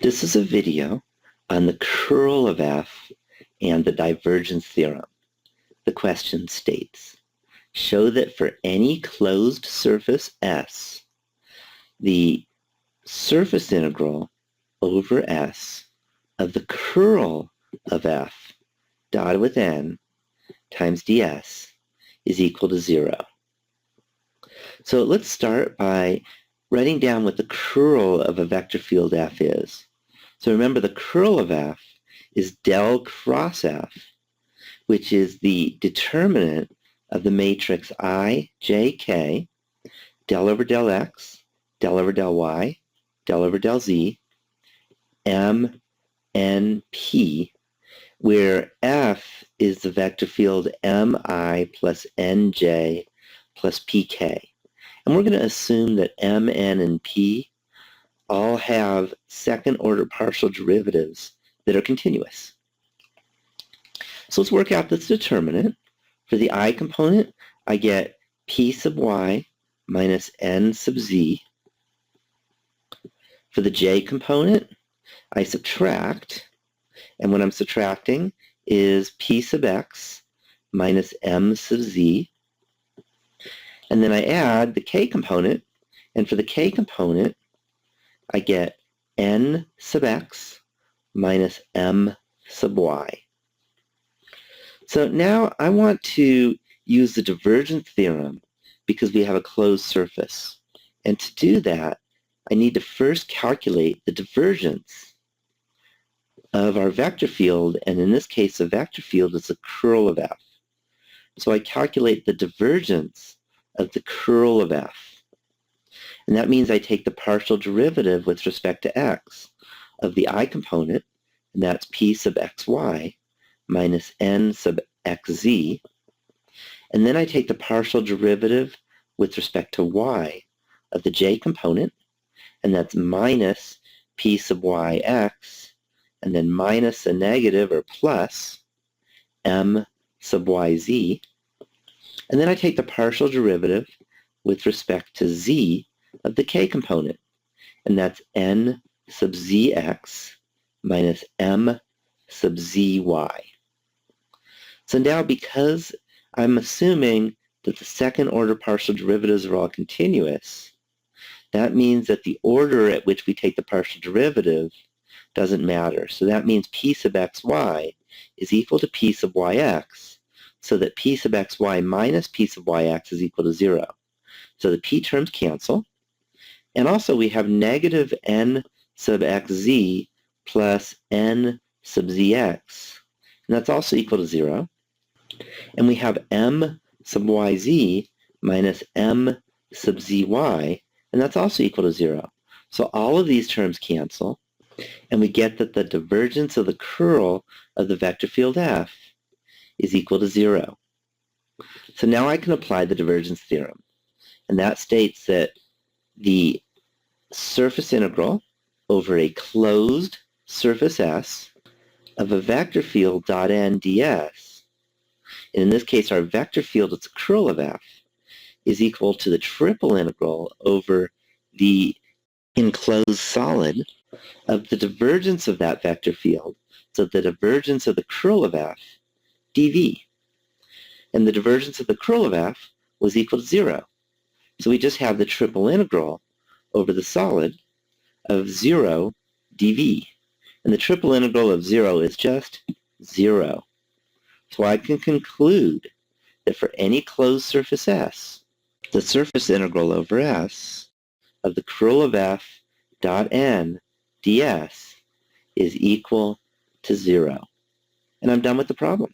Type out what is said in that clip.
This is a video on the curl of F and the divergence theorem. The question states, show that for any closed surface S, the surface integral over S of the curl of F dotted with n times ds is equal to 0. So let's start by writing down what the curl of a vector field F is. So remember, the curl of F is del cross F, which is the determinant of the matrix I, J, K, del over del X, del over del Y, del over del Z, M, N, P, where F is the vector field Mi plus Nj plus Pk. And we're going to assume that M, N, and P all have second-order partial derivatives that are continuous. So let's work out this determinant. For the I component, I get P sub y minus N sub z. For the J component, I subtract, and what I'm subtracting is P sub x minus M sub z. And then I add the K component, and for the K component, I get N sub x minus M sub y. So now I want to use the divergence theorem because we have a closed surface. And to do that, I need to first calculate the divergence of our vector field, and in this case, the vector field is the curl of F. So I calculate the divergence of the curl of F. And that means I take the partial derivative with respect to x of the I component, and that's P sub xy minus N sub xz. And then I take the partial derivative with respect to y of the J component, and that's minus P sub yx, and then minus a negative or plus M sub yz. And then I take the partial derivative with respect to z of the K component, and that's N sub zx minus M sub zy. So now, because I'm assuming that the second order partial derivatives are all continuous, that means that the order at which we take the partial derivative doesn't matter. So that means P sub xy is equal to P sub yx, so that P sub xy minus P sub yx is equal to 0. So the P terms cancel. And also we have negative N sub xz plus N sub zx, and that's also equal to 0. And we have M sub yz minus M sub zy, and that's also equal to 0. So all of these terms cancel, and we get that the divergence of the curl of the vector field F is equal to 0. So now I can apply the divergence theorem, and that states that the surface integral over a closed surface S of a vector field dot n ds, and in this case our vector field is the curl of F, is equal to the triple integral over the enclosed solid of the divergence of that vector field, so the divergence of the curl of F dv. And the divergence of the curl of F was equal to 0. So we just have the triple integral over the solid of 0 dv. And the triple integral of 0 is just 0. So I can conclude that for any closed surface S, the surface integral over S of the curl of F dot n ds is equal to 0. And I'm done with the problem.